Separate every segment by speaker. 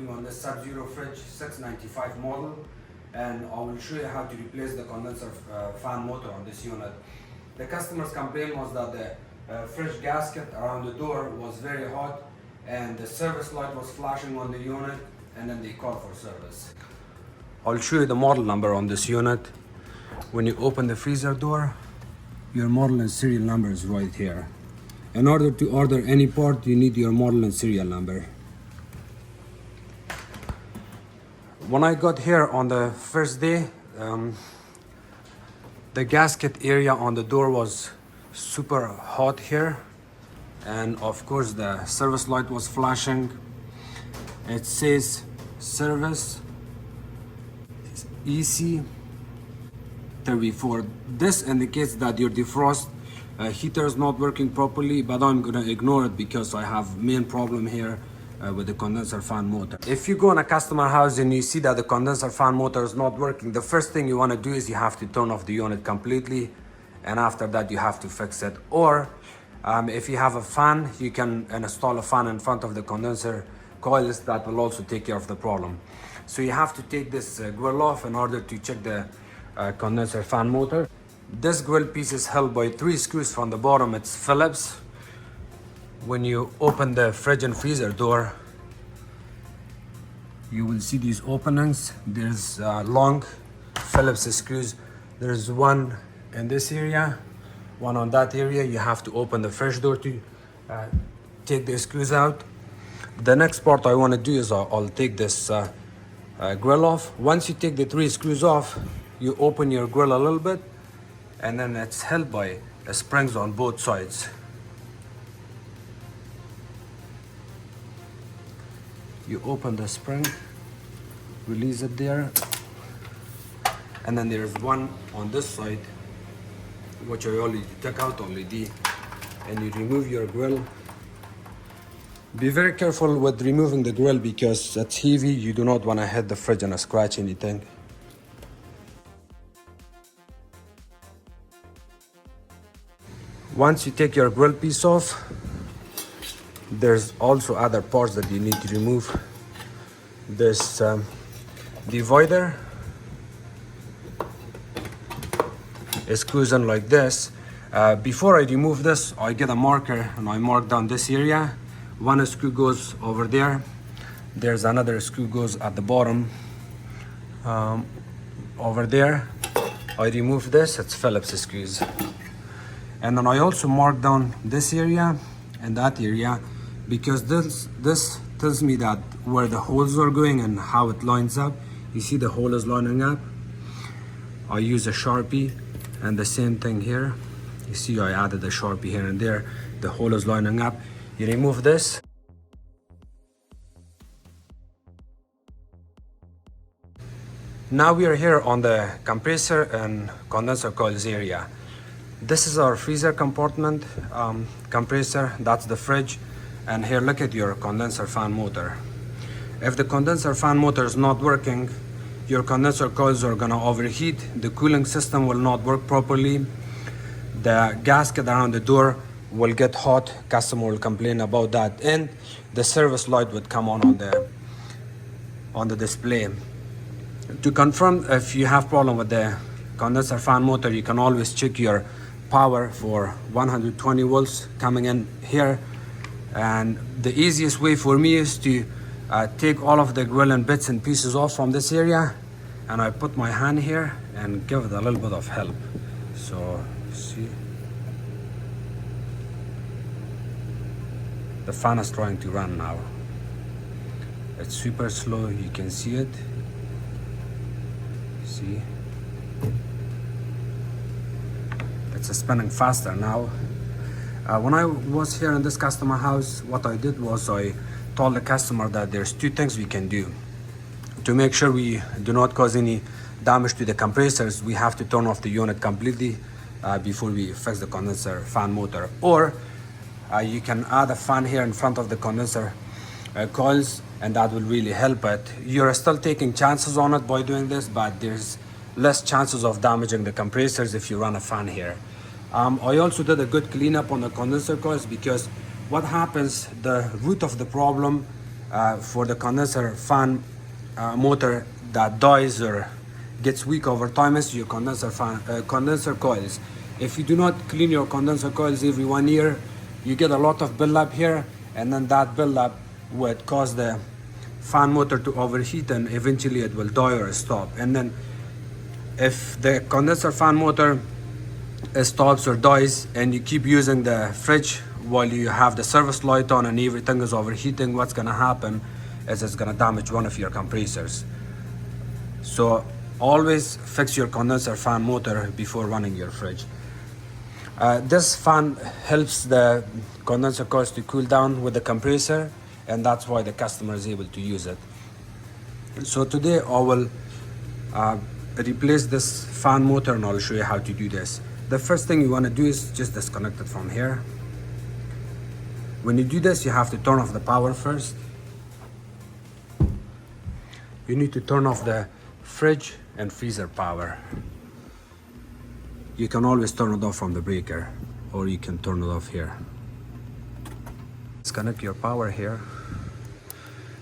Speaker 1: working on the Subzero fridge 695 model, and I will show you how to replace the condenser fan motor on this unit. The customer's complaint was that the fridge gasket around the door was very hot and the service light was flashing on the unit, and then they called for service. I'll show you the model number on this unit. When you open the freezer door, your model and serial number is right here. In order to order any part, you need your model and serial number. When I got here on the first day, the gasket area on the door was super hot here, and of course the service light was flashing. It says service EC34. This indicates that your defrost heater is not working properly, but I'm gonna ignore it because I have main problem here with the condenser fan motor. If you go in a customer house and you see that the condenser fan motor is not working, the first thing you want to do is you have to turn off the unit completely, and after that you have to fix it. Or if you have a fan, you can install a fan in front of the condenser coils. That will also take care of the problem. So you have to take this grill off in order to check the condenser fan motor. This grill piece is held by 3 screws from the bottom. It's Phillips. When you open the fridge and freezer door, you will see these openings. There's long Phillips screws. There's one in this area, one on that area. You have to open the fridge door to take the screws out. The next part I want to do is I'll take this grill off. Once you take the 3 screws off, you open your grill a little bit, and then it's held by springs on both sides. You open the spring, release it there, and then there's one on this side, which I already took out already, and you remove your grill. Be very careful with removing the grill because it's heavy. You do not want to hit the fridge and scratch anything. Once you take your grill piece off, there's also other parts that you need to remove. This divider is screws in like this. Before I remove this, I get a marker and I mark down this area. One screw goes over there. There's another screw goes at the bottom over there. I remove this. It's Phillips screws. And then I also mark down this area and that area, because this tells me that where the holes are going and how it lines up. You see the hole is lining up. I use a Sharpie, and the same thing here. You see I added a Sharpie here and there. The hole is lining up. You remove this. Now we are here on the compressor and condenser coils area. This is our freezer compartment compressor. That's the fridge. And here, look at your condenser fan motor. If the condenser fan motor is not working, your condenser coils are gonna overheat. The cooling system will not work properly. The gasket around the door will get hot. Customer will complain about that, and the service light would come on the display. To confirm if you have problem with the condenser fan motor, you can always check your power for 120 volts coming in here. And the easiest way for me is to take all of the grill and bits and pieces off from this area, and I put my hand here and give it a little bit of help. So see, the fan is trying to run now. It's super slow, you can see it. See, it's spinning faster now. When I was here in this customer house, what I did was I told the customer that there's 2 things we can do to make sure we do not cause any damage to the compressors. We have to turn off the unit completely before we fix the condenser fan motor, or you can add a fan here in front of the condenser coils, and that will really help it. You're still taking chances on it by doing this, but there's less chances of damaging the compressors if you run a fan here. I also did a good cleanup on the condenser coils, because what happens, the root of the problem for the condenser fan motor that dies or gets weak over time is your condenser coils. If you do not clean your condenser coils every 1 year, you get a lot of buildup here, and then that buildup would cause the fan motor to overheat, and eventually it will die or stop. And then if the condenser fan motor stops or dies and you keep using the fridge while you have the service light on and everything is overheating, what's gonna happen is it's gonna damage one of your compressors. So always fix your condenser fan motor before running your fridge. This fan helps the condenser coils to cool down with the compressor, and that's why the customer is able to use it. So today I will replace this fan motor, and I'll show you how to do this. The first thing you want to do is just disconnect it from here. When you do this, you have to turn off the power first. You need to turn off the fridge and freezer power. You can always turn it off from the breaker, or you can turn it off here. Disconnect your power here.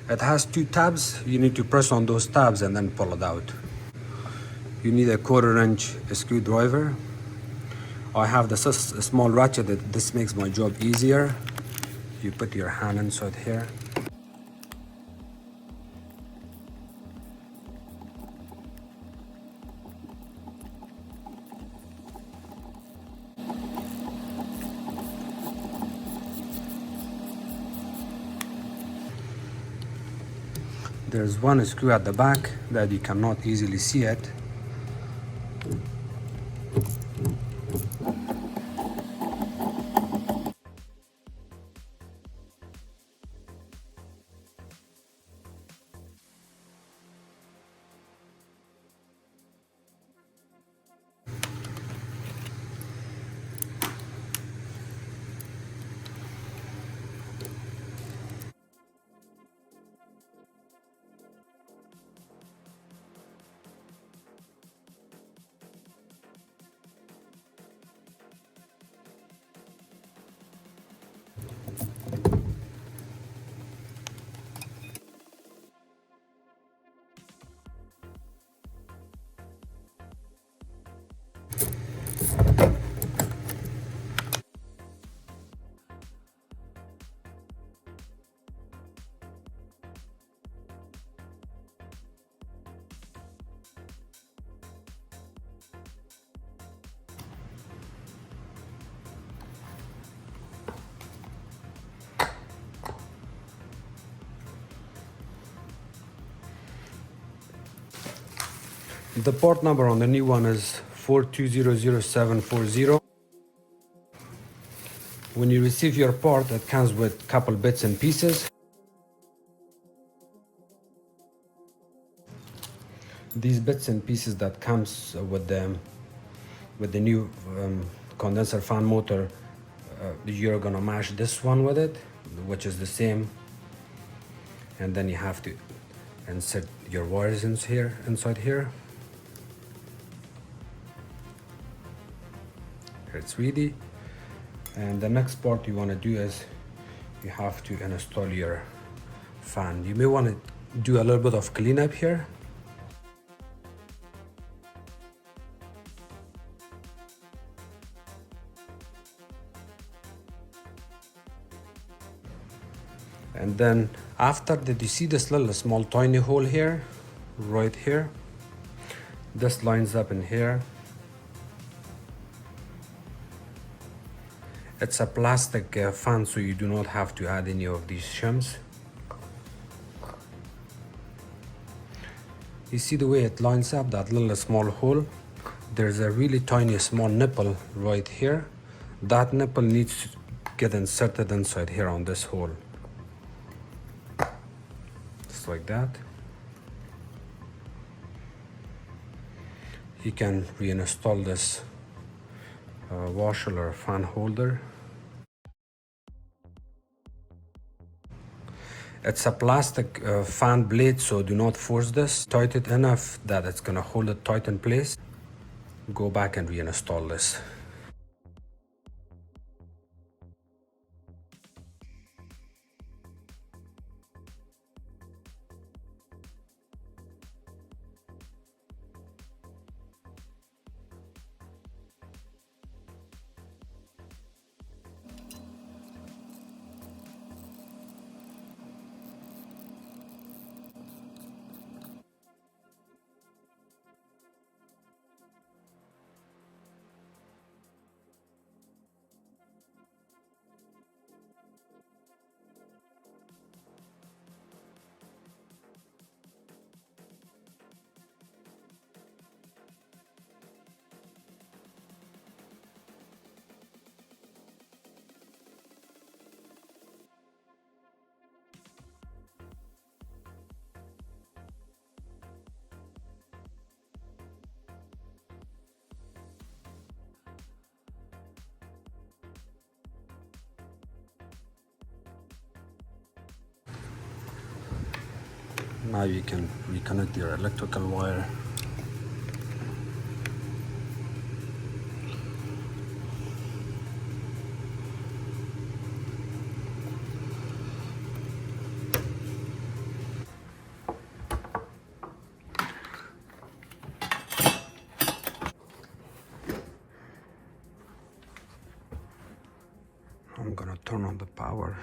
Speaker 1: It has 2 tabs. You need to press on those tabs and then pull it out. You need a 1/4-inch screwdriver. I have this small ratchet. This makes my job easier. You put your hand inside here. There's one screw at the back that you cannot easily see it. The part number on the new one is 4200740. When you receive your part, it comes with a couple bits and pieces. These bits and pieces that comes with the new condenser fan motor, you're gonna match this one with it, which is the same, and then you have to insert your wires inside here. It's ready. And the next part you want to do is you have to install your fan. You may want to do a little bit of cleanup here. And then after that, you see this little small tiny hole here, right here. This lines up in here. It's a plastic fan, so you do not have to add any of these shims. You see the way it lines up, that little small hole? There's a really tiny small nipple right here. That nipple needs to get inserted inside here on this hole. Just like that. You can reinstall this washer or fan holder. It's a plastic fan blade, so do not force this. Tight it enough that it's gonna hold it tight in place. Go back and reinstall this. Now you can reconnect your electrical wire. I'm gonna turn on the power.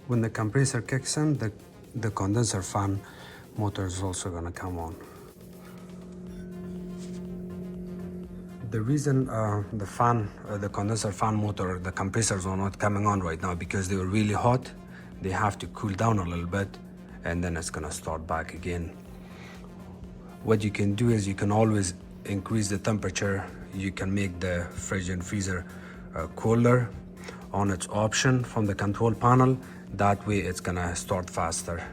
Speaker 1: When the compressor kicks in, the condenser fan motor is also gonna come on. The reason the condenser fan motor, the compressors are not coming on right now because they were really hot. They have to cool down a little bit and then it's gonna start back again. What you can do is you can always increase the temperature. You can make the fridge and freezer cooler on its option from the control panel. That way it's gonna start faster.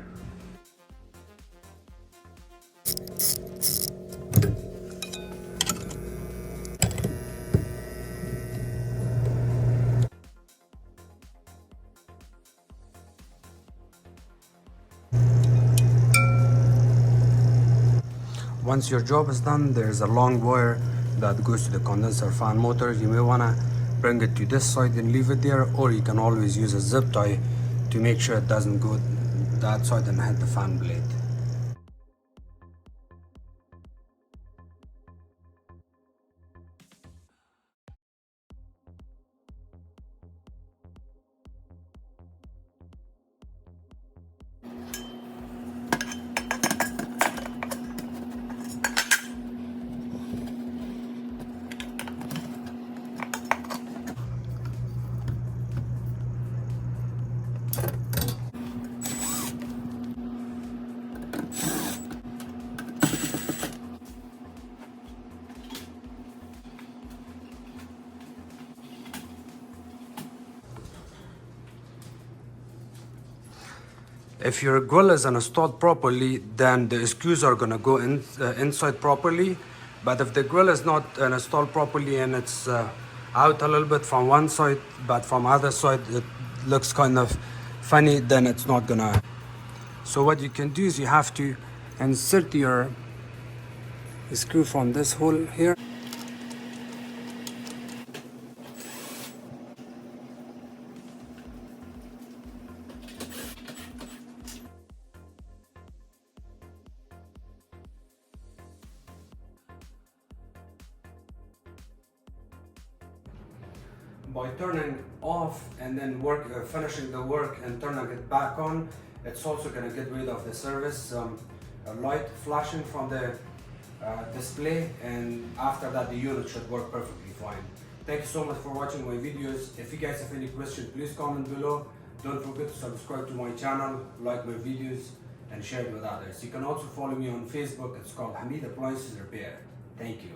Speaker 1: Once your job is done, there's a long wire that goes to the condenser fan motor. You may wanna bring it to this side and leave it there, or you can always use a zip tie to make sure it doesn't go that side and hit the fan blade. If your grill is installed properly, then the screws are gonna go inside properly. But if the grill is not installed properly and it's out a little bit from one side, but from other side it looks kind of funny, then it's not gonna. So what you can do is you have to insert your screw from this hole here. By turning off and then finishing the work and turning it back on, it's also going to get rid of the service light flashing from the display, and after that the unit should work perfectly fine. Thank you so much for watching my videos. If you guys have any questions, please comment below. Don't forget to subscribe to my channel, like my videos, and share it with others. You can also follow me on Facebook. It's called Hamid Appliances Repair. Thank you.